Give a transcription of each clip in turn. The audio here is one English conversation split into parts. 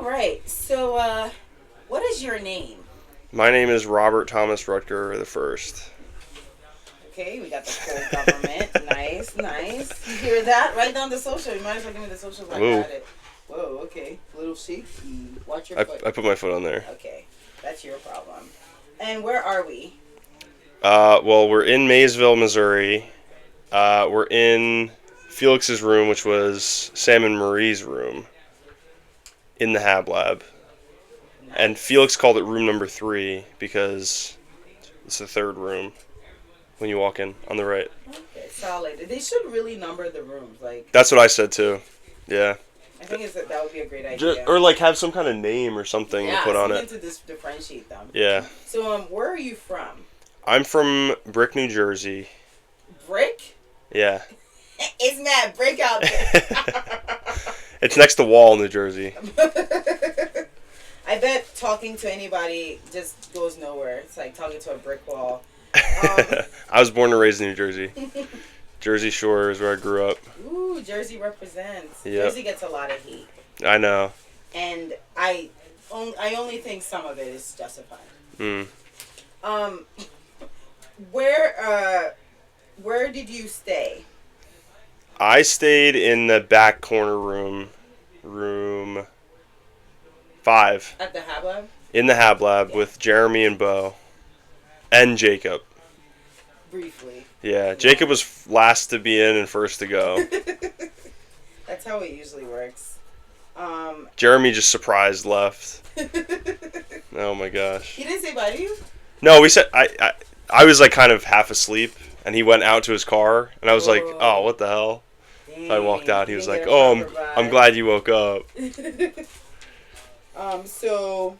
right. So, what is your name? My name is Robert Thomas Rutger the First. Okay, we got the full government. Nice, nice. You hear that? Write down the social. You might as well give me the social. I Whoa. got it. Whoa, okay. A little shaky. Watch your I foot. put my foot on there. Okay, that's your problem. And where are we? Well, we're in Maysville, Missouri. We're in Felix's room, which was Sam and Marie's room, in the Hab Lab. Nice. And Felix called it room number 3 because it's the third room when you walk in on the right. Okay, solid. They should really number the rooms. Like That's what I said too. Yeah. I think that would be a great idea. Or like have some kind of name or something to put on it. To differentiate them. Yeah. So, where are you from? I'm from Brick, New Jersey. Brick? Yeah. It's mad brick out there. It's next to Wall, New Jersey. I bet talking to anybody just goes nowhere. It's like talking to a brick wall. I was born and raised in New Jersey. Jersey Shore is where I grew up. Ooh, Jersey represents. Yep. Jersey gets a lot of heat. I know. And I only think some of it is justified. Mm. Where did you stay? I stayed in the back corner room 5. At the Hab Lab? In the Hab Lab with Jeremy and Bo. And Jacob. Briefly. Yeah, Jacob was last to be in and first to go. That's how it usually works. Jeremy just surprised left. Oh my gosh. He didn't say bye to you? No, we said I was like kind of half asleep and he went out to his car and I was like, "Oh, what the hell?" Dang, So I walked out. He was like, didn't get a "Oh, proper I'm bye." glad you woke up." So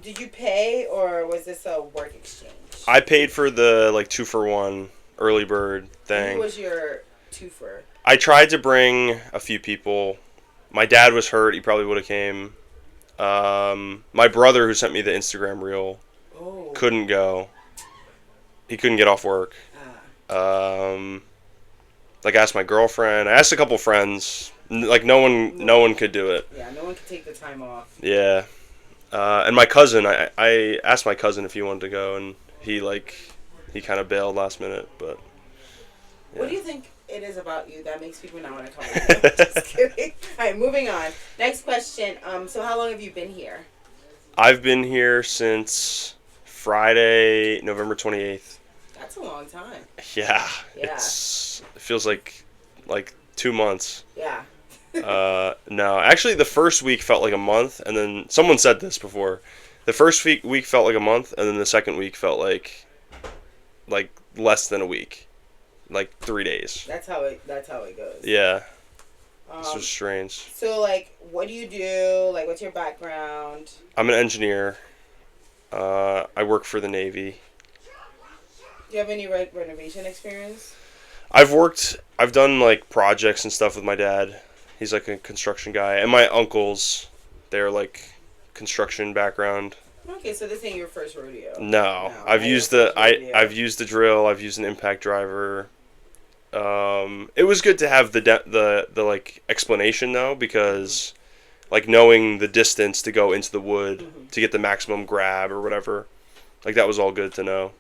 did you pay or was this a work exchange? I paid for the like 2-for-1 early bird thing. Who was your twofer? I tried to bring a few people. My dad was hurt. He probably would have came. My brother, who sent me the Instagram reel, couldn't go. He couldn't get off work. Like I asked my girlfriend. I asked a couple friends. Like no one could do it. Yeah, no one could take the time off. Yeah. And my cousin, I asked my cousin if he wanted to go, and he kind of bailed last minute. But yeah. What do you think it is about you that makes people not want to come with you? Just kidding. All right, moving on. Next question. So how long have you been here? I've been here since Friday, November 28th. That's a long time. Yeah. Yeah. It feels like 2 months. Yeah. No, actually the first week felt like a month, and then someone said this before. The first week felt like a month, and then the second week felt like less than a week. Like 3 days. That's how it goes. Yeah. This was strange. So, like, what do you do? Like, what's your background? I'm an engineer. I work for the Navy. Do you have any renovation experience? I've done like projects and stuff with my dad. He's like a construction guy, and my uncles, they're like construction background. Okay, so this ain't your first rodeo. No, I've used the drill. I've used an impact driver. It was good to have the like explanation though, because like knowing the distance to go into the wood to get the maximum grab or whatever, like that was all good to know.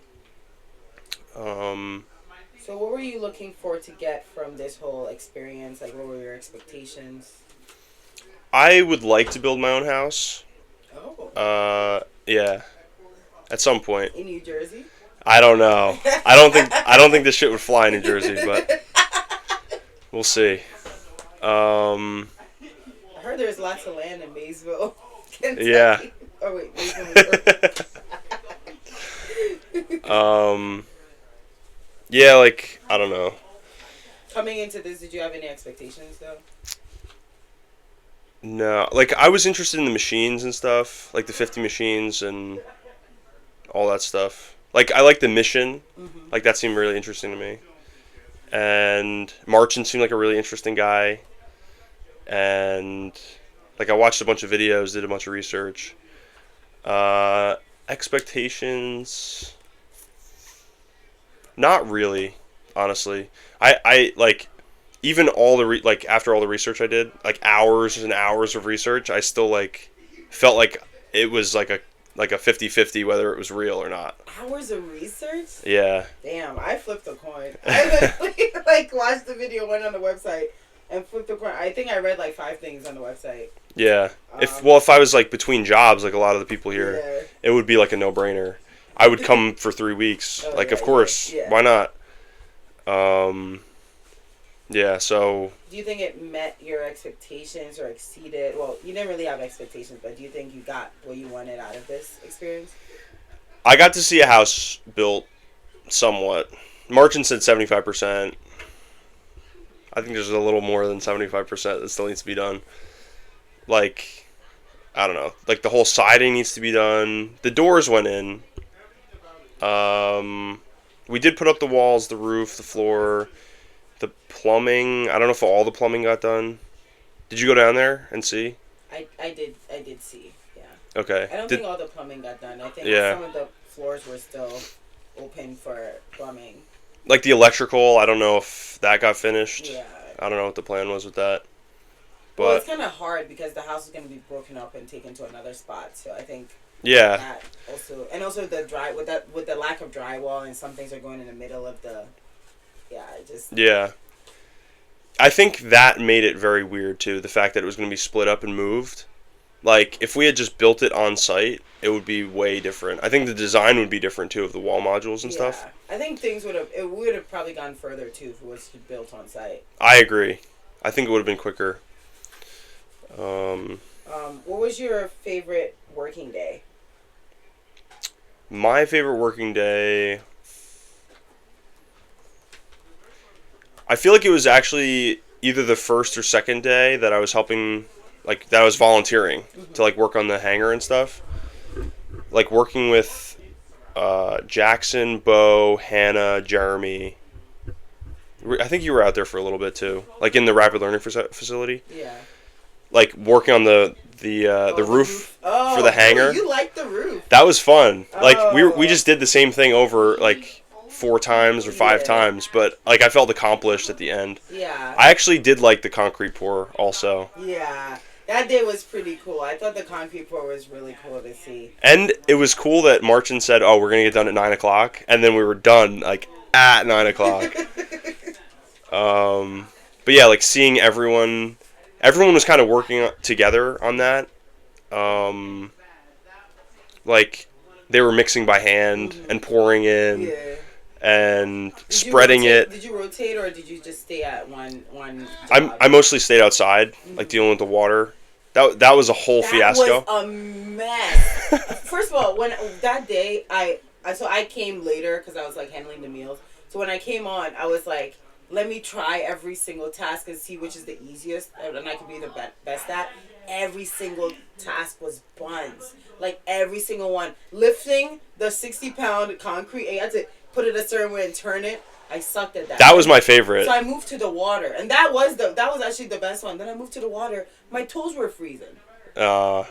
So what were you looking for to get from this whole experience? Like, what were your expectations? I would like to build my own house. Oh. Yeah. At some point. In New Jersey? I don't know. I don't think this shit would fly in New Jersey, but we'll see. I heard there's lots of land in Maysville. Kentucky. Yeah. Oh wait, Maysville. Yeah, like I don't know. Coming into this, did you have any expectations though? No, like I was interested in the machines and stuff, like the 50 machines and all that stuff. Like I like the mission, like that seemed really interesting to me. And Marchand seemed like a really interesting guy. And like I watched a bunch of videos, did a bunch of research. Expectations, not really, honestly. I like, even all the like after all the research I did, like hours and hours of research, I still like felt like it was like a 50-50 whether it was real or not. Hours of research? Yeah. Damn, I flipped a coin. I literally like watched the video, went on the website, and flipped a coin. I think I read like 5 things on the website. Yeah. If I was like between jobs, like a lot of the people here, it would be like a no-brainer. I would come for 3 weeks. Of course. Yeah. Why not? Yeah, so... Do you think it met your expectations or exceeded? Well, you didn't really have expectations, but do you think you got what you wanted out of this experience? I got to see a house built somewhat. Martin said 75%. I think there's a little more than 75% that still needs to be done. Like, I don't know. Like, the whole siding needs to be done. The doors went in. We did put up the walls, the roof, the floor... The plumbing, I don't know if all the plumbing got done. Did you go down there and see? I did see, yeah. Okay. I don't think all the plumbing got done. I think some of the floors were still open for plumbing. Like the electrical, I don't know if that got finished. Yeah. I don't know what the plan was with that. But well, it's kind of hard because the house is going to be broken up and taken to another spot. So I think that also, and also with the lack of drywall and some things are going in the middle of the. Yeah. I think that made it very weird, too, the fact that it was going to be split up and moved. Like, if we had just built it on site, it would be way different. I think the design would be different, too, of the wall modules and stuff. I think things would have probably gone further, too, if it was built on site. I agree. I think it would have been quicker. What was your favorite working day? My favorite working day... I feel like it was actually either the first or second day that I was helping, like, that I was volunteering to, like, work on the hangar and stuff. Like, working with Jackson, Bo, Hannah, Jeremy. I think you were out there for a little bit, too. Like, in the rapid learning facility. Yeah. Like, working on the roof for the hangar. You like the roof. That was fun. Like, we just did the same thing over, like... 4 times or 5 times, but like I felt accomplished at the end. Yeah. I actually did like the concrete pour also. Yeah. That day was pretty cool. I thought the concrete pour was really cool to see. And it was cool that Martin said, "Oh, we're gonna get done at 9 o'clock," and then we were done like at 9 o'clock. But yeah, like seeing everyone was kind of working together on that. Like they were mixing by hand and pouring in. Yeah. And spreading it. Did you rotate or did you just stay at one I mostly stayed outside, like dealing with the water. That was a whole fiasco. That was a mess. First of all, when that day I came later because I was like handling the meals. So when I came on, I was like, let me try every single task and see which is the easiest and I could be the best at. Every single task was buns. Like every single one. Lifting the 60-pound concrete, I had to put it a certain way and turn it. I sucked at that. That was my favorite. So I moved to the water, and that was actually the best one. Then I moved to the water. My toes were freezing. And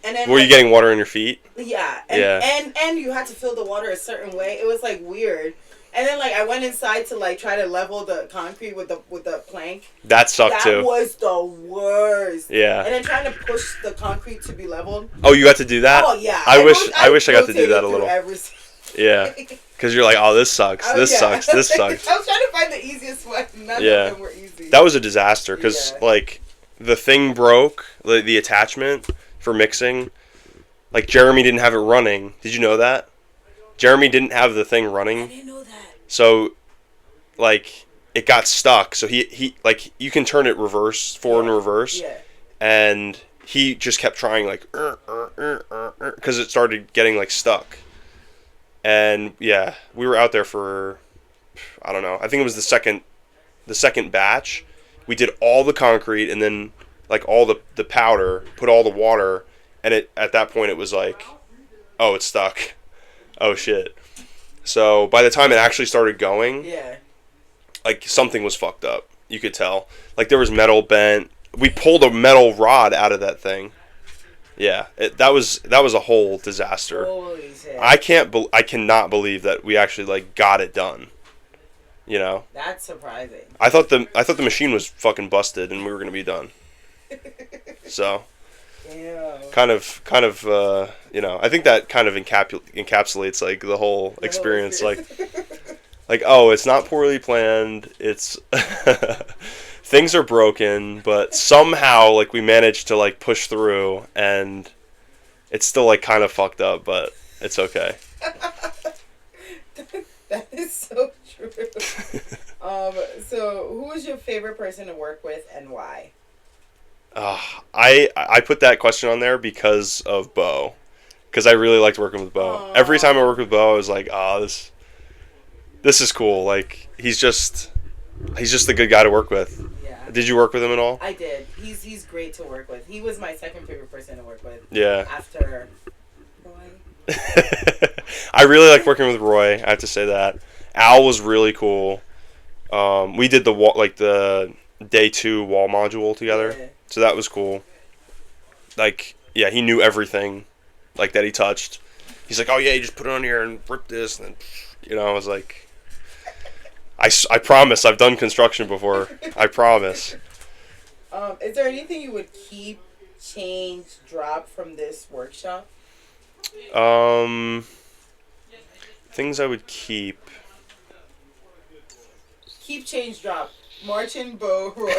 then were you getting water in your feet? Yeah. And you had to fill the water a certain way. It was like weird. And then like I went inside to like try to level the concrete with the plank. That sucked too. That was the worst. Yeah. And then trying to push the concrete to be leveled. Oh, you got to do that? Oh yeah. I wish I got to do that a little. Yeah. Because you're like, oh, this sucks. This sucks. This sucks. I was trying to find the easiest one. None of them were easy. That was a disaster because like the thing broke, the attachment for mixing. Like Jeremy didn't have it running. Did you know that? Jeremy didn't have the thing running. I didn't know that. So, like, it got stuck. So he like you can turn it forward and reverse. Yeah. And he just kept trying like because it started getting like stuck. And yeah, we were out there for I don't know. I think it was the second batch. We did all the concrete and then like all the powder, put all the water, and at that point it was like, oh, it's stuck. Oh shit. So by the time it actually started going, like something was fucked up. You could tell. Like there was metal bent. We pulled a metal rod out of that thing. Yeah, that was a whole disaster. Holy shit. I cannot believe that we actually like got it done. You know. That's surprising. I thought the machine was fucking busted and we were gonna be done. So. Damn. Kind of, you know, I think that kind of encapsulates like the whole experience. Like, oh, it's not poorly planned. It's things are broken, but somehow like we managed to like push through, and it's still like kind of fucked up, but it's okay. That is so true. So who is your favorite person to work with and why? I put that question on there because of Bo, because I really liked working with Bo. Aww. Every time I worked with Bo, I was like, this is cool. Like he's just a good guy to work with. Yeah. Did you work with him at all? I did. He's great to work with. He was my second favorite person to work with. Yeah. After Roy. I really like working with Roy. I have to say that. Al was really cool. We did the day 2 wall module together. Yeah. So that was cool. Like, yeah, he knew everything, like, that he touched. He's like, oh, yeah, you just put it on here and rip this. And then, you know, I was like, I promise. I've done construction before. I promise. Is there anything you would keep, change, drop from this workshop? Things I would keep. Keep, change, drop. Marchin, Bo, Roy.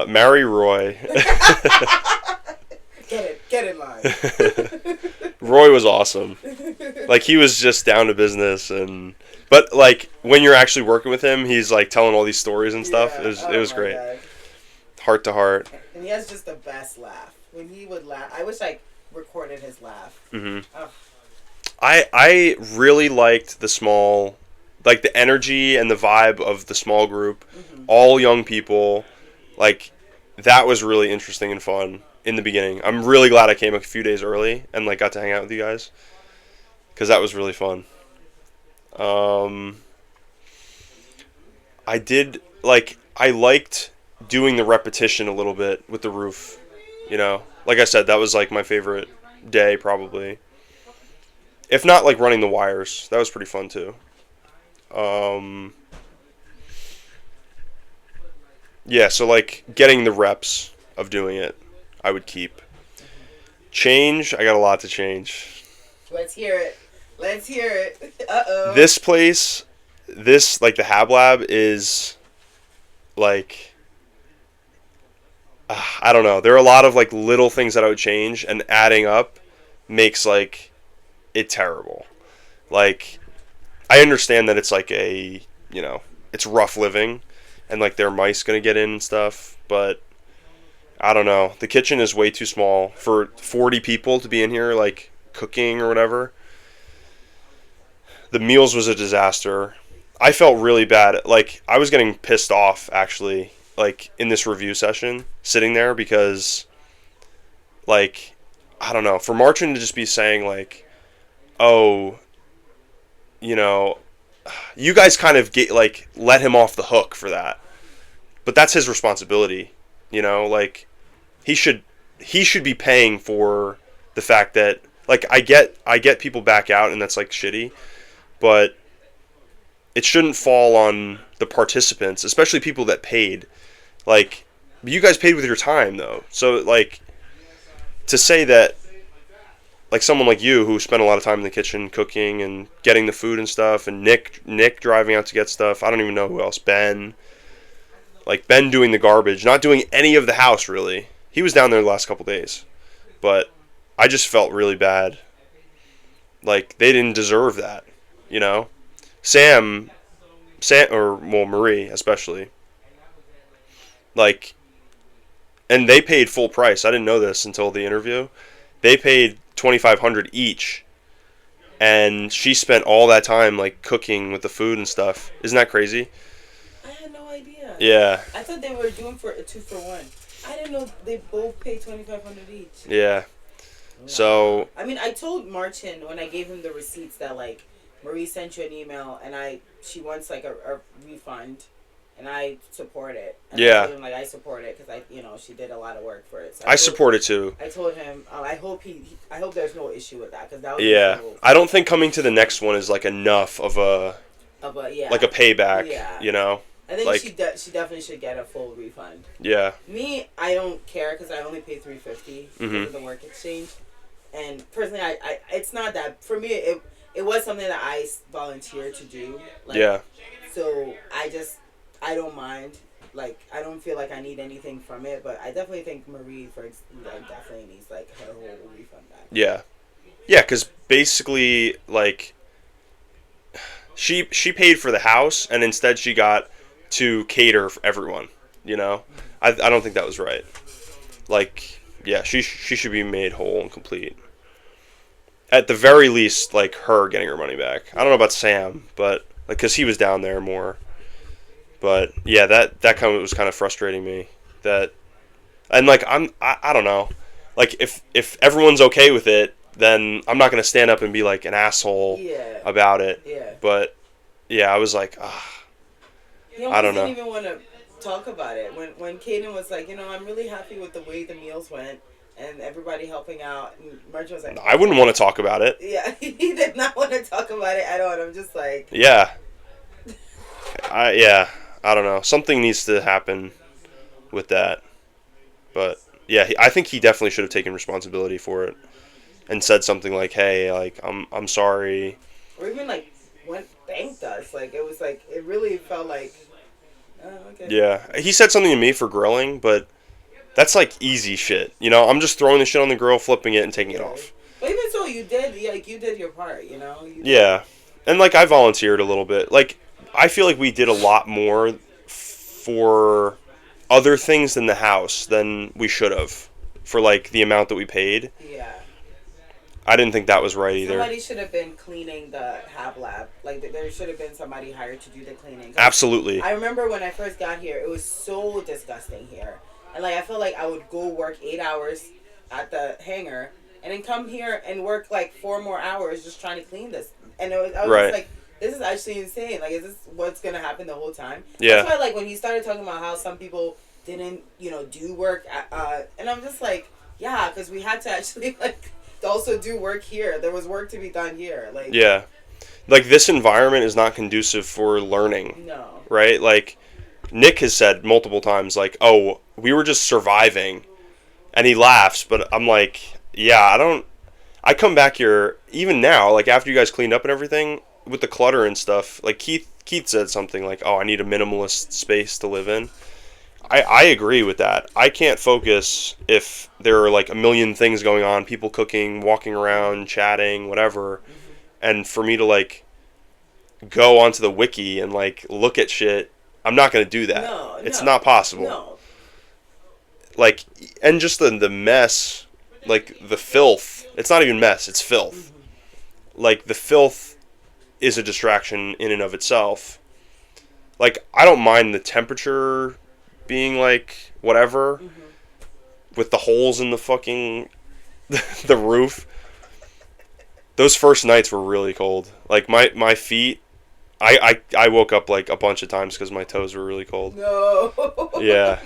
Marry Roy. Get in line. Roy was awesome. Like he was just down to business, but like when you're actually working with him, he's like telling all these stories and stuff. Yeah. It was great. God. Heart to heart. And he has just the best laugh. When he would laugh, I wish I recorded his laugh. Mhm. I really liked the small, like the energy and the vibe of the small group, all young people, like that was really interesting and fun in the beginning. I'm really glad I came a few days early and like got to hang out with you guys, because that was really fun. I liked doing the repetition a little bit with the roof, you know, like I said, that was like my favorite day probably. If not, like, running the wires. That was pretty fun, too. Yeah, so, like, getting the reps of doing it, I would keep. Change, I got a lot to change. Let's hear it. Uh-oh. This place, like, the Hab Lab is, like, I don't know. There are a lot of, like, little things that I would change, and adding up makes, like, it terrible. Like, I understand that it's like it's rough living, and like there are mice gonna get in and stuff, but I don't know. The kitchen is way too small for 40 people to be in here, like cooking or whatever. The meals was a disaster. I felt really bad. Like, I was getting pissed off actually, like in this review session, sitting there, because like, I don't know, for Martin to just be saying like, oh, you know, you guys kind of let him off the hook for that. But that's his responsibility, you know, like he should be paying for the fact that, like, I get people back out and that's like shitty, but it shouldn't fall on the participants, especially people that paid. Like, you guys paid with your time though. So like, to say that, like someone like you who spent a lot of time in the kitchen cooking and getting the food and stuff, and Nick driving out to get stuff. I don't even know who else. Ben doing the garbage, not doing any of the house really. He was down there the last couple days, but I just felt really bad. Like, they didn't deserve that, you know. Marie especially. Like, and they paid full price. I didn't know this until the interview. They paid $2,500 each, and she spent all that time like cooking with the food and stuff. Isn't that crazy? I had no idea. Yeah. I thought they were doing for a 2-for-1. I didn't know they both paid $2,500 each. Yeah. Wow. So I mean, I told Martin when I gave him the receipts that like Marie sent you an email and she wants like a refund, and I support it. And Yeah. I told him, like, I support it because she did a lot of work for it. So I support it too. I told him, I hope I hope there's no issue with that because that was Yeah. I don't think coming to the next one is like enough of a like a payback. Yeah. You know. I think like, she definitely should get a full refund. Yeah. Me, I don't care because I only paid $350 for the work exchange, and personally, I it's not that for me. It was something that I volunteered to do. Like, yeah. So I don't mind. Like, I don't feel like I need anything from it, but I definitely think Marie, definitely needs like her whole refund back. Yeah. Yeah, because basically, like, she paid for the house, and instead she got to cater for everyone. You know, I don't think that was right. Like, yeah, she should be made whole and complete. At the very least, like, her getting her money back. I don't know about Sam, but like, cause he was down there more. But yeah, that kind of was kind of frustrating me. That, and like, I don't know. Like, if everyone's okay with it, then I'm not gonna stand up and be like an asshole about it. Yeah. But yeah, I was like, I don't know. Didn't even want to talk about it when Kaden was like, I'm really happy with the way the meals went and everybody helping out. And Marjorie was like, I wouldn't want to talk about it. Yeah, he did not want to talk about it at all. And I'm just like, yeah. I don't know. Something needs to happen with that. But yeah, I think he definitely should have taken responsibility for it and said something like, "Hey, like I'm sorry." Or even like thanked us. Like it was like it really felt like. Oh, okay. Yeah, he said something to me for grilling, but that's like easy shit. I'm just throwing the shit on the grill, flipping it, and taking it off. But even so, you did your part. Yeah, and like I volunteered a little bit. Like I feel like we did a lot more for other things than the house than we should have for like the amount that we paid. Yeah. I didn't think that was right either. Somebody should have been cleaning the Hab Lab. Like, there should have been somebody hired to do the cleaning. Absolutely. I remember when I first got here, it was so disgusting here. And, like, I felt like I would go work 8 hours at the hangar and then come here and work, like, 4 more hours just trying to clean this. And I was just like, this is actually insane. Like, is this what's going to happen the whole time? Yeah. That's why, like, when he started talking about how some people didn't, do work, and I'm just like, yeah, because we had to actually, like... also do work here. There was work to be done here. Like yeah, like this environment is not conducive for learning. No. Right? Like Nick has said multiple times, like, "Oh, we were just surviving," and he laughs. But I'm like, yeah, I come back here even now, like after you guys cleaned up and everything with the clutter and stuff. Like Keith said something like, "Oh, I need a minimalist space to live in." I agree with that. I can't focus if there are like a million things going on, people cooking, walking around, chatting, whatever. Mm-hmm. And for me to like go onto the wiki and like look at shit, I'm not going to do that. No, it's not possible. No. Like, and just the mess, like the filth. It's not even mess, it's filth. Mm-hmm. Like the filth is a distraction in and of itself. Like, I don't mind the temperature being like whatever, mm-hmm. with the holes in the fucking the roof. Those first nights were really cold. Like my feet, I woke up like a bunch of times because my toes were really cold. No. Yeah.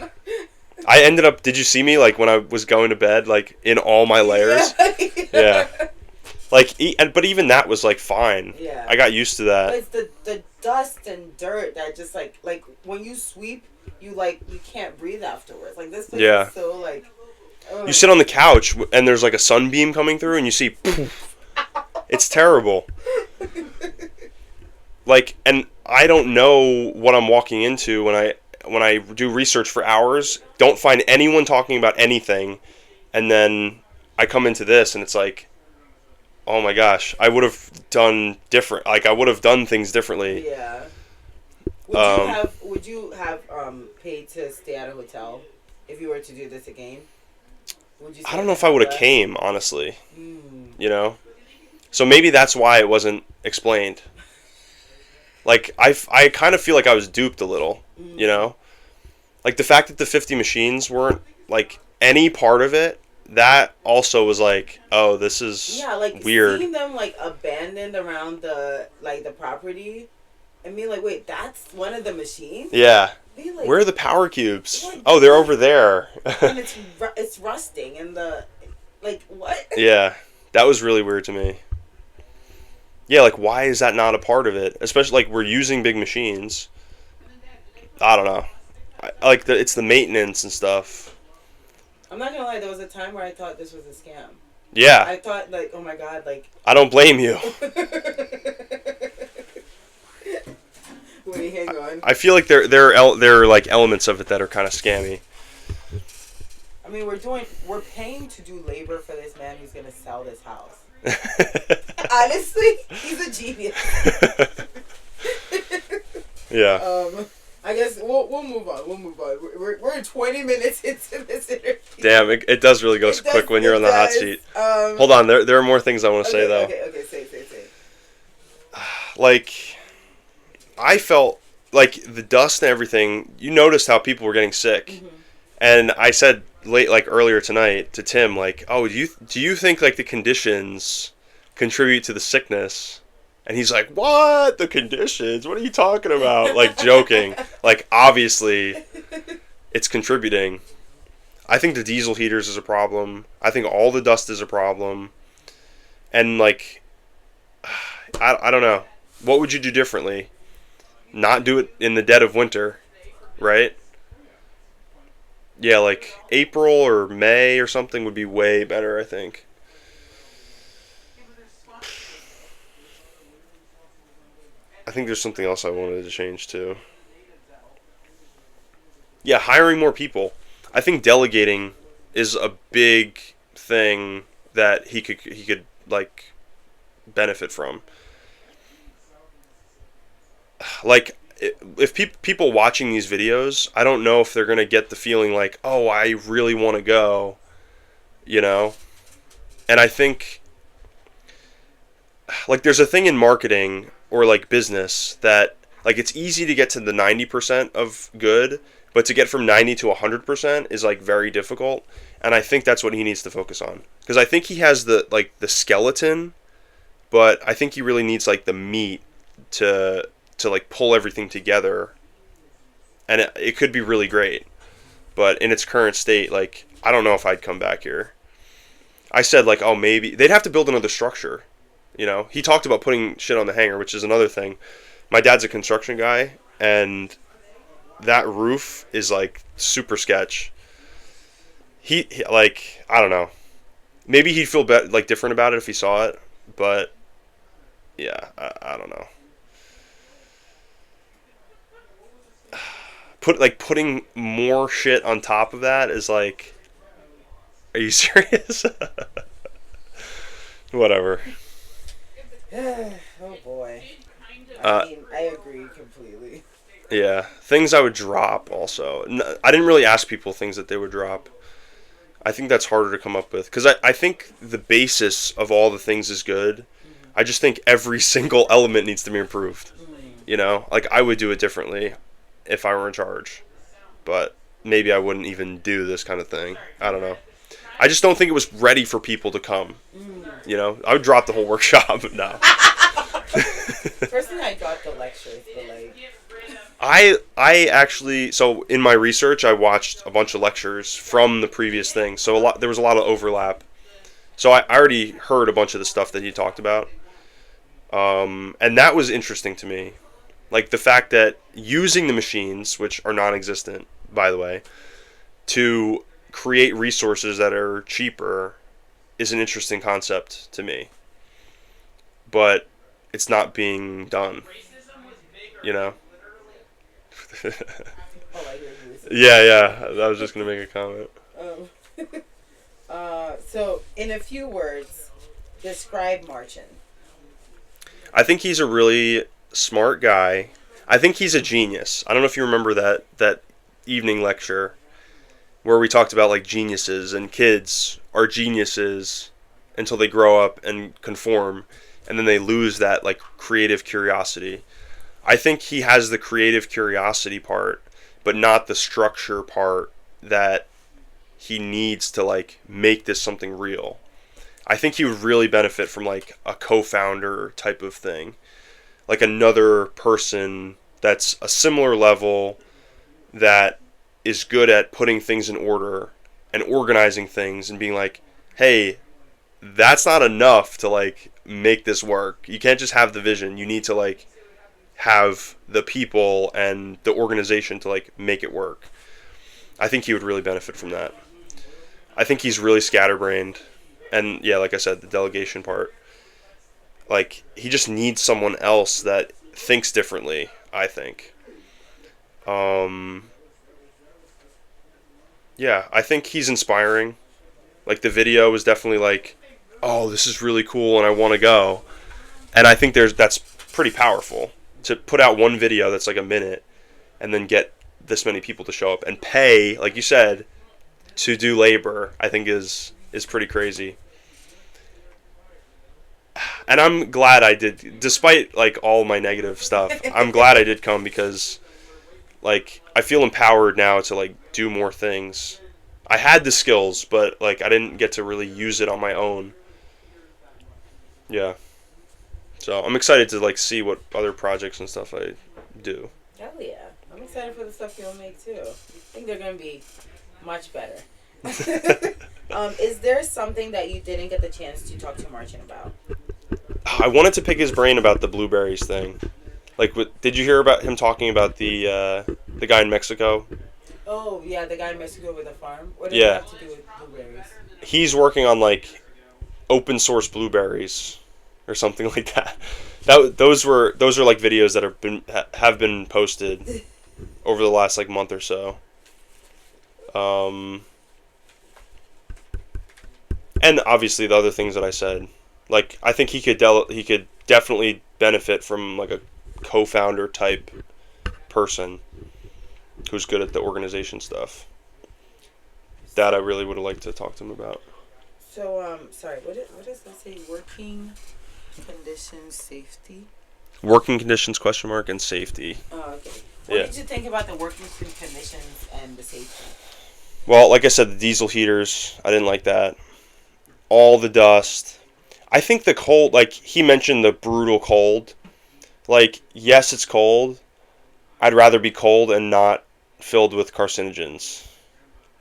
I ended up. Did you see me like when I was going to bed, like in all my layers? Yeah. Like, but even that was like fine. Yeah. I got used to that. But it's the dust and dirt that just like when you sweep. You can't breathe afterwards. Like this place is so like. You sit on the couch and there's like a sunbeam coming through and you see, poof. It's terrible. Like, and I don't know what I'm walking into when I do research for hours. Don't find anyone talking about anything, and then I come into this and it's like, oh my gosh, I would have done different. Like I would have done things differently. Yeah. Would you have paid to stay at a hotel if you were to do this again? I don't know if I would have came, honestly. So maybe that's why it wasn't explained. Like I kind of feel like I was duped a little, Like the fact that the 50 machines weren't like any part of it, that also was like, oh, this is weird. Seeing them like abandoned around the property. and being like, wait, that's one of the machines? Yeah. Be like, where are the power cubes? Like, oh, they're over there. and it's rusting, and like, what? Yeah, that was really weird to me. Yeah, like, why is that not a part of it? Especially, like, we're using big machines. I don't know. It's the maintenance and stuff. I'm not gonna lie, there was a time where I thought this was a scam. Yeah. I thought, like, oh my god, like... I don't blame you. Wait, hang on. I feel like there are like elements of it that are kind of scammy. I mean, we're paying to do labor for this man who's gonna sell this house. Honestly, he's a genius. Yeah. I guess we'll move on. We're 20 minutes into this interview. Damn, it does really go quick when you're on the hot seat. Hold on, there are more things I want to say though. Okay, say. Like, I felt like the dust and everything. You noticed how people were getting sick, mm-hmm. And I said earlier tonight to Tim, like, oh, do you think like the conditions contribute to the sickness? And he's like, what? The conditions? What are you talking about? Like, joking. Like, obviously, it's contributing. I think the diesel heaters is a problem. I think all the dust is a problem. And, like, I don't know. What would you do differently? Not do it in the dead of winter, right? Yeah, like, April or May or something would be way better, I think. I think there's something else I wanted to change too. Yeah, hiring more people. I think delegating is a big thing that he could like benefit from. Like, if people watching these videos, I don't know if they're gonna get the feeling like, oh, I really want to go, you know. And I think, like, there's a thing in marketing or like business that, like, it's easy to get to the 90% of good, but to get from 90 to 100% is like very difficult. And I think that's what he needs to focus on, because I think he has the skeleton, but I think he really needs like the meat to like pull everything together, and it could be really great. But in its current state, like, I don't know if I'd come back here. I said, like, oh, maybe they'd have to build another structure. You know, he talked about putting shit on the hanger, which is another thing. My dad's a construction guy, and that roof is like super sketch. He like, I don't know. Maybe he'd feel different about it if he saw it, but yeah, I don't know. Putting more shit on top of that is like, are you serious? Whatever. Oh boy. I mean, I agree completely. Yeah, things I would drop also. I didn't really ask people things that they would drop. I think that's harder to come up with, because I think the basis of all the things is good. Mm-hmm. I just think every single element needs to be improved. Mm-hmm. You know, like, I would do it differently if I were in charge, but maybe I wouldn't even do this kind of thing. I don't know. I just don't think it was ready for people to come. You know, I would drop the whole workshop now. First thing I dropped the lectures, but like, I actually, so in my research, I watched a bunch of lectures from the previous thing. So there was a lot of overlap. So I already heard a bunch of the stuff that he talked about, and that was interesting to me. Like, the fact that using the machines, which are non-existent, by the way, to create resources that are cheaper is an interesting concept to me. But it's not being done, you know? Yeah, I was just going to make a comment. So, in a few words, describe Marchin. I think he's a really smart guy. I think he's a genius. I don't know if you remember that evening lecture where we talked about, like, geniuses, and kids are geniuses until they grow up and conform, and then they lose that, like, creative curiosity. I think he has the creative curiosity part, but not the structure part that he needs to, like, make this something real. I think he would really benefit from, like, a co-founder type of thing. like another person that's a similar level that is good at putting things in order and organizing things and being like, hey, that's not enough to like make this work. You can't just have the vision. You need to like have the people and the organization to like make it work. I think he would really benefit from that. I think he's really scatterbrained, and yeah, like I said, the delegation part. Like, he just needs someone else that thinks differently, I think. Yeah, I think he's inspiring. Like, the video was definitely like, oh, this is really cool and I want to go. And I think that's pretty powerful. To put out one video that's like a minute and then get this many people to show up and pay, like you said, to do labor, I think is pretty crazy. And I'm glad I did, despite like all my negative stuff. I'm glad I did come because like I feel empowered now to like do more things. I had the skills, but like I didn't get to really use it on my own. Yeah. So I'm excited to like see what other projects and stuff I do. Hell yeah. I'm excited for the stuff you'll make too. I think they're going to be much better. Is there something that you didn't get the chance to talk to Marcin about? I wanted to pick his brain about the blueberries thing. Like, did you hear about him talking about the guy in Mexico? Oh, yeah, the guy in Mexico with a farm? What does Yeah. that have to do with blueberries? He's working on, like, open-source blueberries or something like that. Those are, like, videos that have been posted over the last, like, month or so. And, obviously, the other things that I said. Like, I think he could definitely benefit from, like, a co-founder type person who's good at the organization stuff. That I really would have liked to talk to him about. So, sorry, what does that say? Working conditions, safety? Working conditions, question mark, and safety. Oh, okay. What did you think about the working conditions and the safety? Well, like I said, the diesel heaters, I didn't like that. All the dust. I think the cold, like, he mentioned the brutal cold. Like, yes, it's cold. I'd rather be cold and not filled with carcinogens.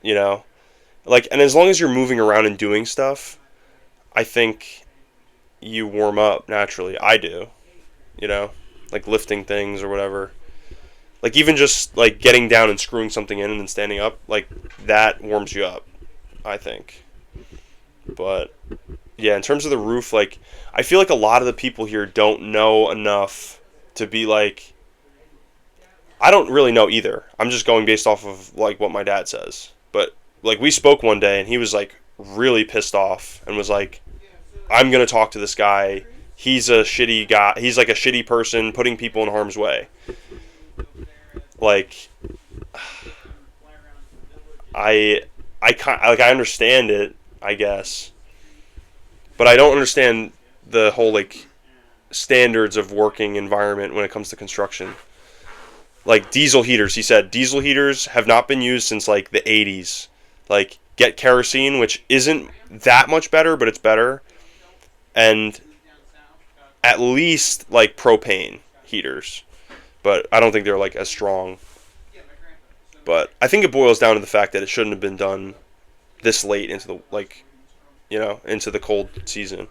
You know? Like, and as long as you're moving around and doing stuff, I think you warm up naturally. I do. You know? Like, lifting things or whatever. Like, even just, like, getting down and screwing something in and then standing up, like, that warms you up, I think. But, yeah, in terms of the roof, like, I feel like a lot of the people here don't know enough to be, like, I don't really know either. I'm just going based off of, like, what my dad says. But, like, we spoke one day, and he was, like, really pissed off and was like, I'm going to talk to this guy. He's a shitty guy. He's, like, a shitty person putting people in harm's way. Like, I understand it, I guess. But I don't understand the whole, like, standards of working environment when it comes to construction. Like, diesel heaters, he said, diesel heaters have not been used since, like, the 80s. Like, get kerosene, which isn't that much better, but it's better. And at least, like, propane heaters. But I don't think they're, like, as strong. But I think it boils down to the fact that it shouldn't have been done this late into the, like, you know, into the cold season.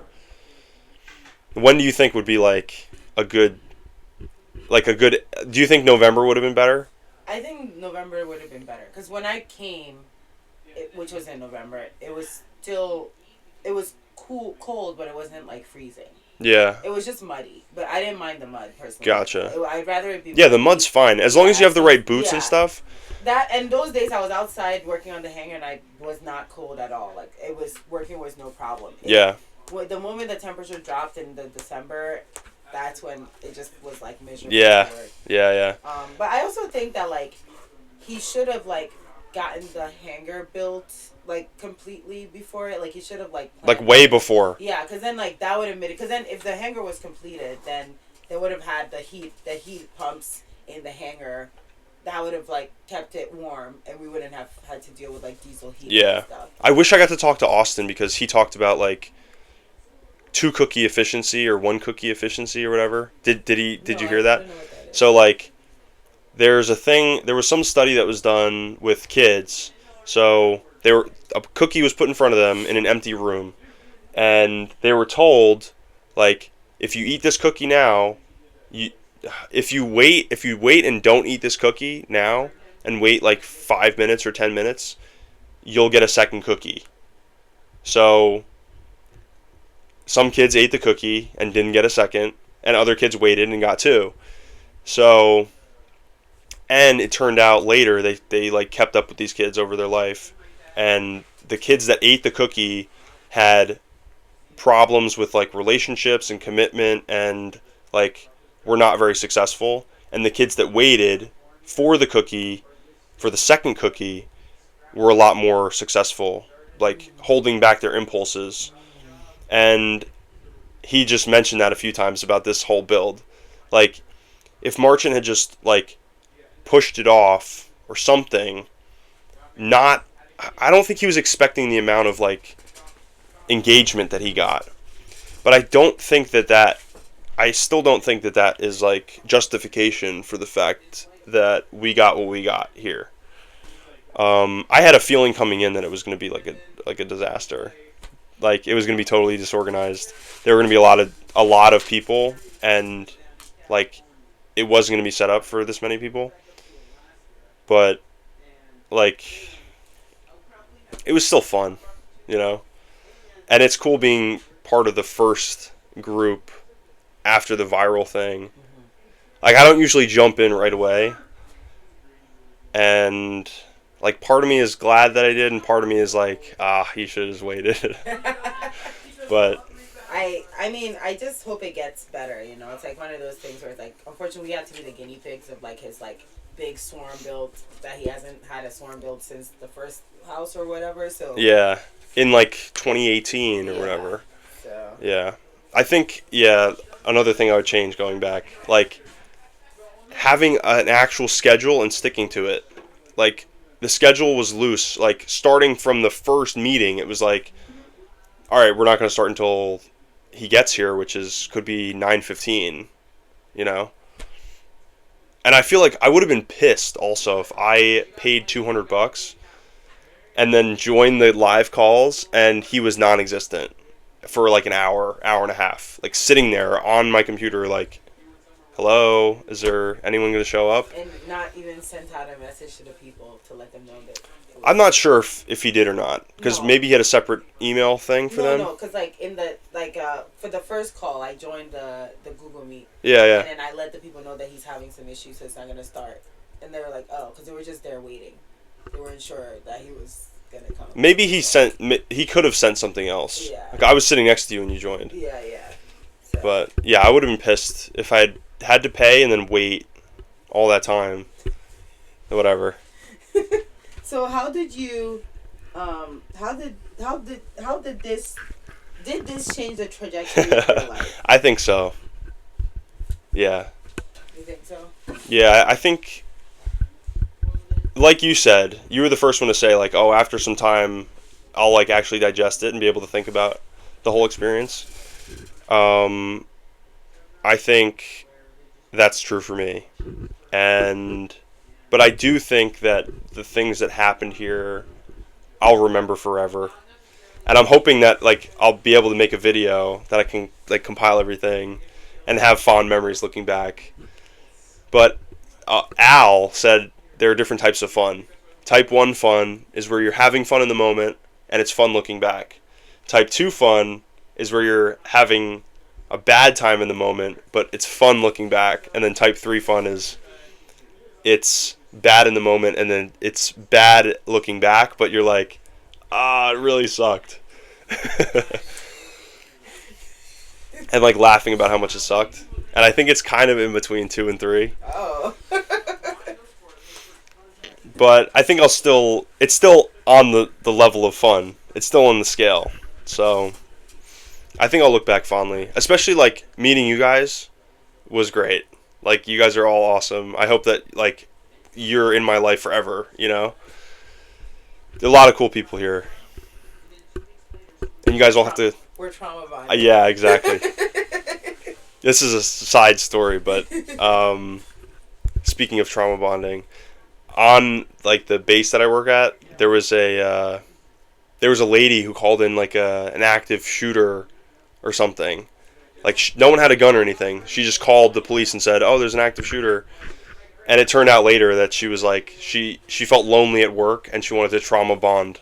When do you think would be, like, a good... do you think November would have been better? I think November would have been better. Because when I came, which was in November, it was cold, but it wasn't, like, freezing. Yeah. It was just muddy. But I didn't mind the mud, personally. Gotcha. I'd rather it be... Yeah, the mud's fine. As long as you have the right boots and stuff. And those days I was outside working on the hangar and I was not cold at all. Like, working was no problem. The moment the temperature dropped in the December, that's when it just was, like, miserable. Yeah. To work. Yeah. But I also think that, like, he should have, like, gotten the hangar built, like, completely before it. Like, he should have, like way before. Yeah, because then, like, that would have made it. Because then if the hangar was completed, then they would have had the heat pumps in the hangar. That would have, like, kept it warm, and we wouldn't have had to deal with, like, diesel heat and stuff. I wish I got to talk to Austin because he talked about, like, 2 cookie efficiency or 1 cookie efficiency or whatever. Did you hear that? I don't know what that is. So like there was some study that was done with kids. So a cookie was put in front of them in an empty room, and they were told, like, if you eat this cookie now, if you wait and don't eat this cookie now and wait like 5 minutes or 10 minutes, you'll get a second cookie. So some kids ate the cookie and didn't get a second, and other kids waited and got 2. So, and it turned out later they like kept up with these kids over their life, and the kids that ate the cookie had problems with like relationships and commitment, and like were not very successful. And the kids that waited for the second cookie were a lot more successful, like holding back their impulses. And he just mentioned that a few times about this whole build. Like, if Marchand had just like pushed it off or something, I don't think he was expecting the amount of like engagement that he got. But I still don't think that is like justification for the fact that we got what we got here. I had a feeling coming in that it was going to be like a disaster. Like, it was going to be totally disorganized. There were going to be a lot of people, and like it wasn't going to be set up for this many people. But like, it was still fun, you know? And it's cool being part of the first group after the viral thing. Like, I don't usually jump in right away. And like, part of me is glad that I did, and part of me is like, he should have just waited. But I mean, I just hope it gets better, you know? It's like one of those things where it's like, unfortunately, we have to be the guinea pigs of like his like big swarm build, that he hasn't had a swarm build since the first house or whatever. So yeah, in like 2018 or whatever. So yeah, I think another thing I would change going back, like having an actual schedule and sticking to it. Like, the schedule was loose. Like, starting from the first meeting, it was like, all right, we're not going to start until he gets here, which could be 9:15, you know? And I feel like I would have been pissed also if I paid $200 and then joined the live calls and he was non-existent for like an hour and a half, like sitting there on my computer, like, hello, is there anyone going to show up? And not even sent out a message to the people to let them know that. I'm not sure if he did or not, because maybe he had a separate email thing for them. No, because like in the for the first call, I joined the Google Meet. Yeah. And then I let the people know that he's having some issues, so it's not gonna start. And they were like, oh, because they were just there waiting. They weren't sure that he was gonna come. Maybe he could have sent something else. Yeah. Like, I was sitting next to you when you joined. Yeah. So. But yeah, I would have been pissed if I had to pay and then wait all that time. Whatever. So how did you, how did this change the trajectory of your life? I think so. Yeah. You think so? Yeah, I think, like you said, you were the first one to say, like, oh, after some time, I'll like actually digest it and be able to think about the whole experience. I think that's true for me. But I do think that the things that happened here, I'll remember forever. And I'm hoping that like I'll be able to make a video that I can like compile everything and have fond memories looking back. But Al said there are different types of fun. Type 1 fun is where you're having fun in the moment and it's fun looking back. Type 2 fun is where you're having a bad time in the moment, but it's fun looking back. And then type 3 fun is it's bad in the moment and then it's bad looking back, but you're like, it really sucked. And like laughing about how much it sucked. And I think it's kind of in between 2 and 3. Oh. But I think it's still on the level of fun. It's still on the scale. So I think I'll look back fondly. Especially like meeting you guys was great. Like, you guys are all awesome. I hope that like you're in my life forever, you know? There are a lot of cool people here. And you guys all have to We're trauma bonded. Yeah, exactly. This is a side story, but speaking of trauma bonding, on like the base that I work at, there was a lady who called in like an active shooter or something. Like no one had a gun or anything. She just called the police and said, "Oh, there's an active shooter." And it turned out later that she was like she felt lonely at work and she wanted to trauma bond.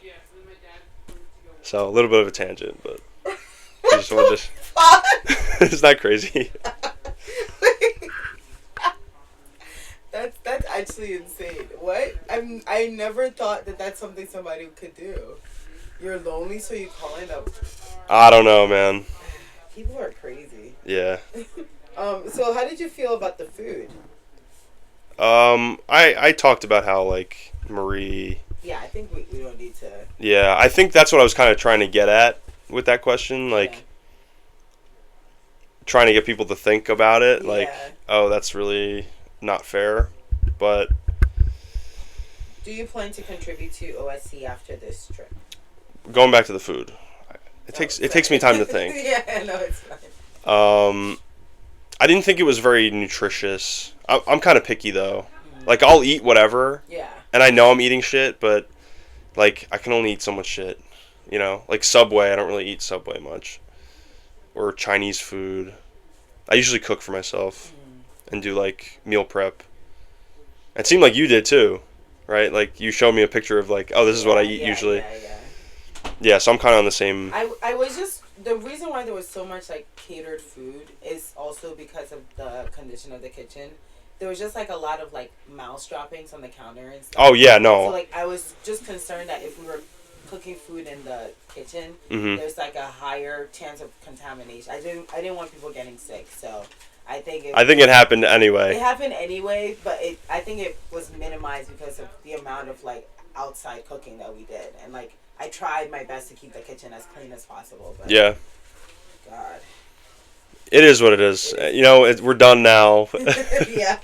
So a little bit of a tangent, but I just wanted to. Isn't that crazy? That's actually insane. What? I never thought that that's something somebody could do. You're lonely, so you call in a. I don't know, man. People are crazy. Yeah. So how did you feel about the food? I talked about how like Marie. Yeah, I think we don't need to. Yeah, I think that's what I was kind of trying to get at with that question, like trying to get people to think about it, like, oh, that's really not fair, but. Do you plan to contribute to OSE after this trip? Going back to the food, it takes me time to think. Yeah, no, it's fine. I didn't think it was very nutritious. I'm kind of picky though. Like I'll eat whatever. Yeah. And I know I'm eating shit, but like I can only eat so much shit. You know, like Subway. I don't really eat Subway much. Or Chinese food. I usually cook for myself and do like meal prep. It seemed like you did too, right? Like you showed me a picture of like, oh, this is what I eat usually. Yeah, so I'm kind of on the same. I was just, the reason why there was so much like catered food is also because of the condition of the kitchen. There was just like a lot of like mouse droppings on the counter and stuff. Oh yeah, no. So like I was just concerned that if we were cooking food in the kitchen, there's like a higher chance of contamination. I didn't want people getting sick, so I think it happened anyway. It happened anyway, but I think it was minimized because of the amount of like outside cooking that we did, and like I tried my best to keep the kitchen as clean as possible. But yeah. God. It is what it is. You know, we're done now. Yeah.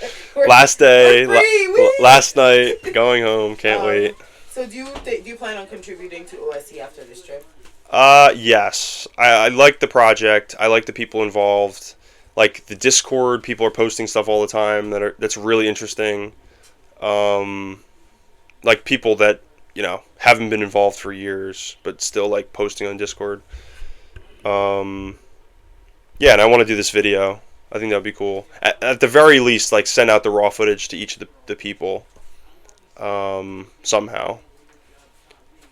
Last day, last night, going home. Can't wait. So do you plan on contributing to OSE after this trip? Yes. I like the project. I like the people involved. Like the Discord, people are posting stuff all the time that's really interesting. Like people that, you know, haven't been involved for years, but still like posting on Discord. Yeah, and I want to do this video. I think that would be cool. At the very least, like send out the raw footage to each of the people. Somehow.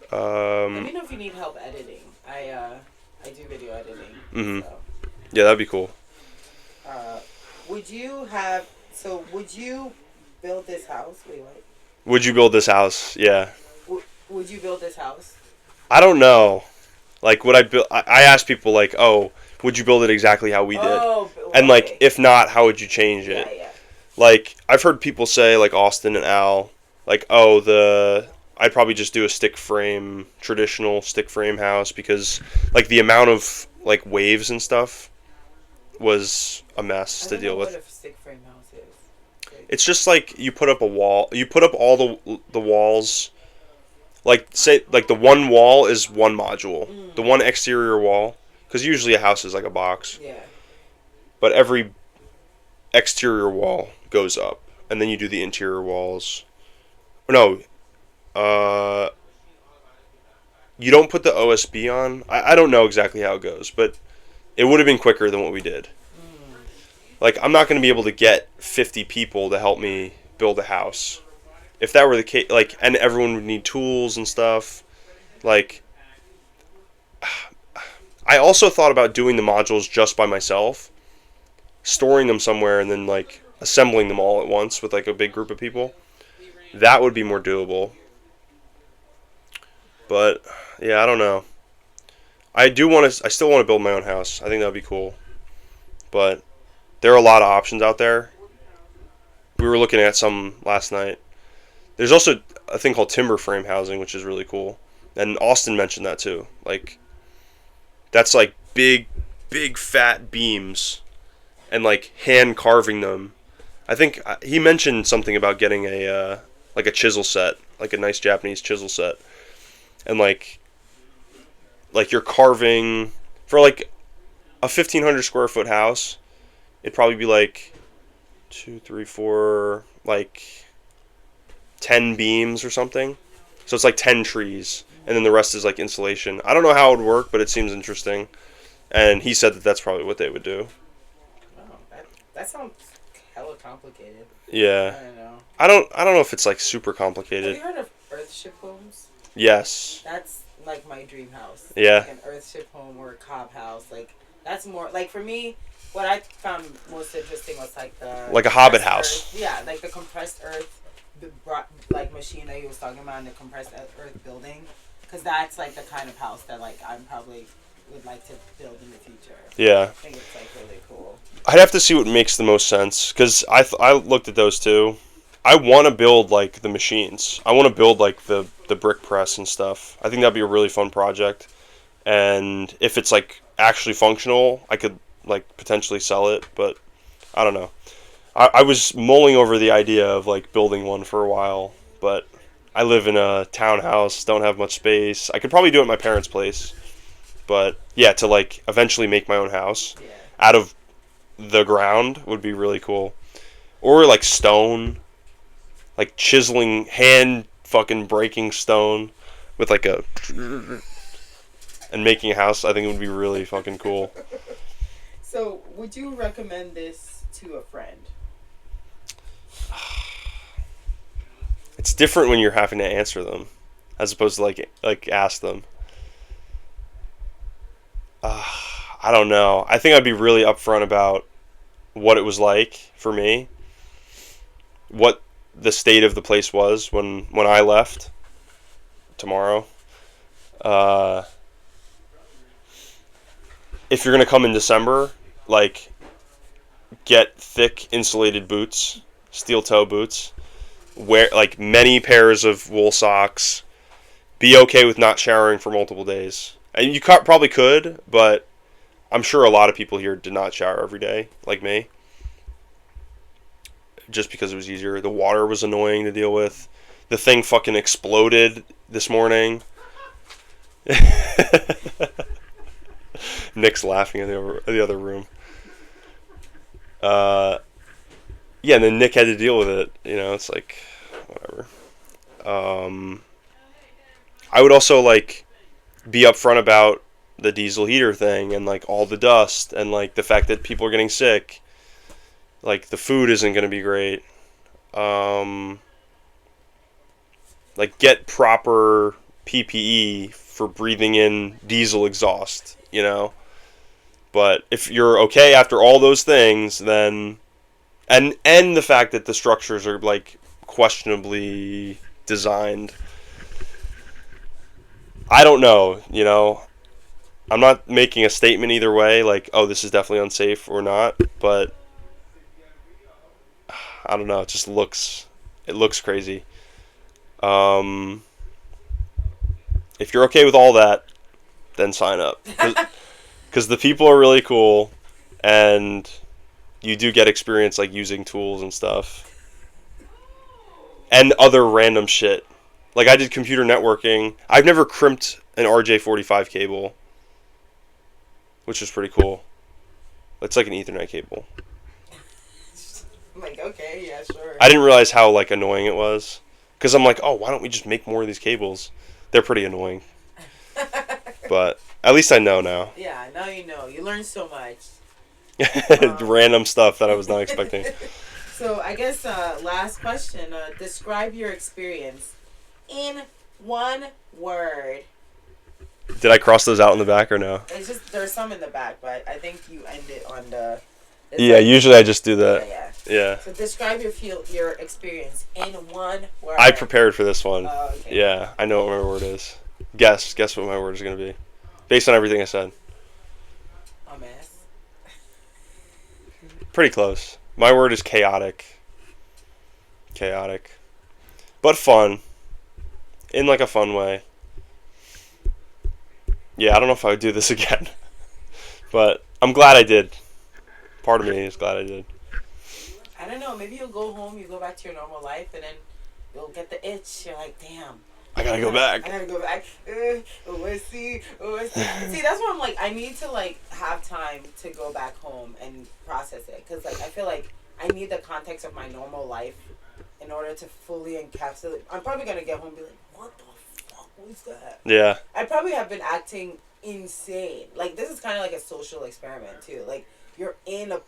Let me know if you need help editing. I do video editing. Mm-hmm. So. Yeah, that'd be cool. Would you build this house? Wait, what? Would you build this house? Yeah. Would you build this house? I don't know. Like, would I build? I asked people like, oh, would you build it exactly how we did? Oh, and like, if not, how would you change it? Yeah. Like, I've heard people say like Austin and Al, like, oh, I'd probably just do a traditional stick frame house because like the amount of like waves and stuff was a mess to deal with. What a stick frame house is. It's just like you put up a wall. You put up all the walls. Like say like the one wall is one module. The one exterior wall, because usually a house is like a box. Yeah. But every exterior wall goes up, and then you do the interior walls. No. You don't put the OSB on. I don't know exactly how it goes, but it would have been quicker than what we did. Like, I'm not going to be able to get 50 people to help me build a house. If that were the case, like, and everyone would need tools and stuff. Like, I also thought about doing the modules just by myself, storing them somewhere, and then, like, assembling them all at once with, like, a big group of people. That would be more doable. But, yeah, I don't know. I still want to build my own house. I think that would be cool. But there are a lot of options out there. We were looking at some last night. There's also a thing called timber frame housing, which is really cool. And Austin mentioned that too. Like, that's like big fat beams and like hand carving them. I think he mentioned something about getting a chisel set, like a nice Japanese chisel set. And like you're carving For like a 1,500 square foot house, it'd probably be like 2, 3, 4, like 10 beams or something. So it's like 10 trees, and then the rest is like insulation. I don't know how it would work, but it seems interesting. And he said that that's probably what they would do. Oh, that sounds hella complicated. Yeah. I don't know. I don't know if it's like super complicated. Have you heard of Earthship homes? Yes. That's like my dream house. Yeah. Like an Earthship home or a cob house. Like that's more like for me. What I found most interesting was like the like a Hobbit compressed house. Earth. Yeah, like the compressed earth, like machine that he was talking about in the compressed earth building, because that's like the kind of house that like I'm probably would like to build in the future. Yeah. I think it's like really cool. I'd have to see what makes the most sense, because I looked at those too. I want to build like the machines. I want to build like the brick press and stuff. I think that'd be a really fun project. And if it's like actually functional, I could like potentially sell it, but I don't know. I was mulling over the idea of like building one for a while, but I live in a townhouse, don't have much space. I could probably do it at my parents' place, but yeah, to like eventually make my own house out of the ground would be really cool. Or like stone, like chiseling, hand fucking breaking stone with like a and making a house. I think it would be really fucking cool. So, would you recommend this to a friend? It's different when you're having to answer them, as opposed to like ask them. I don't know. I think I'd be really upfront about what it was like for me, what the state of the place was when I left tomorrow. If you're gonna come in December, like get thick insulated boots, steel toe boots. Wear like many pairs of wool socks. Be okay with not showering for multiple days. And you probably could, but I'm sure a lot of people here did not shower every day, like me. Just because it was easier. The water was annoying to deal with. The thing fucking exploded this morning. Nick's laughing in the other room. Yeah, and then Nick had to deal with it. You know, it's like, whatever. I would also, like, be upfront about the diesel heater thing and, like, all the dust and, like, the fact that people are getting sick. Like, the food isn't going to be great. Like, get proper PPE for breathing in diesel exhaust, you know? But if you're okay after all those things, then... And the fact that the structures are, like, questionably designed. I don't know, you know. I'm not making a statement either way, like, oh, this is definitely unsafe or not, but I don't know, it looks crazy. If you're okay with all that, then sign up. Because the people are really cool, and you do get experience, like, using tools and stuff. And other random shit. Like, I did computer networking. I've never crimped an RJ45 cable, which is pretty cool. It's like an Ethernet cable. I'm like, okay, yeah, sure. I didn't realize how, like, annoying it was. Because I'm like, oh, why don't we just make more of these cables? They're pretty annoying. But at least I know now. Yeah, now you know. You learn so much. Random stuff that I was not expecting. So I guess last question. Describe your experience in one word. Did I cross those out in the back or no? It's just there's some in the back, but I think you end it on the. Yeah, like, usually I just do that. Yeah. So describe your experience in one word. I prepared for this one. Oh, okay. Yeah, I know what my word is. Guess what my word is going to be, based on everything I said. A mess. Pretty close. My word is chaotic. Chaotic. But fun. In like a fun way. Yeah, I don't know if I would do this again. But I'm glad I did. Part of me is glad I did. I don't know. Maybe you'll go home, you go back to your normal life, and then you'll get the itch. You're like, damn, I gotta go back. I gotta go back. OSE. See, that's why I'm like, I need to like have time to go back home and process it, because like I feel like I need the context of my normal life in order to fully encapsulate. I'm probably gonna get home and be like, what the fuck was that? Yeah. I probably have been acting insane. Like, this is kind of like a social experiment too. Like, you're in a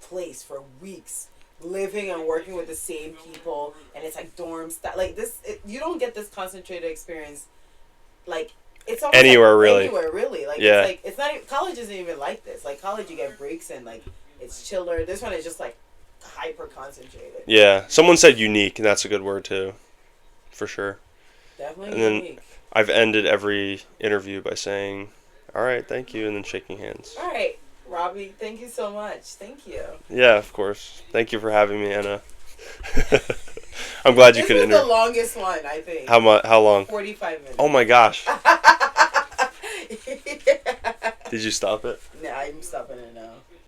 place for weeks, living and working with the same people, and it's like dorm style. Like this, you don't get this concentrated experience. Like, it's almost anywhere, like, really. Anywhere really. Like, yeah. It's like, it's not even, college isn't even like this. Like, college you get breaks and like it's chiller. This one is just like hyper concentrated. Yeah. Someone said unique, and that's a good word too, for sure. Definitely and unique. Then I've ended every interview by saying, "All right, thank you," and then shaking hands. All right, Robbie, thank you so much. Thank you. Yeah, of course. Thank you for having me, Anna. I'm glad you could This is the longest one, I think. How long? 45 minutes. Oh my gosh. Did you stop it? No, I'm stopping.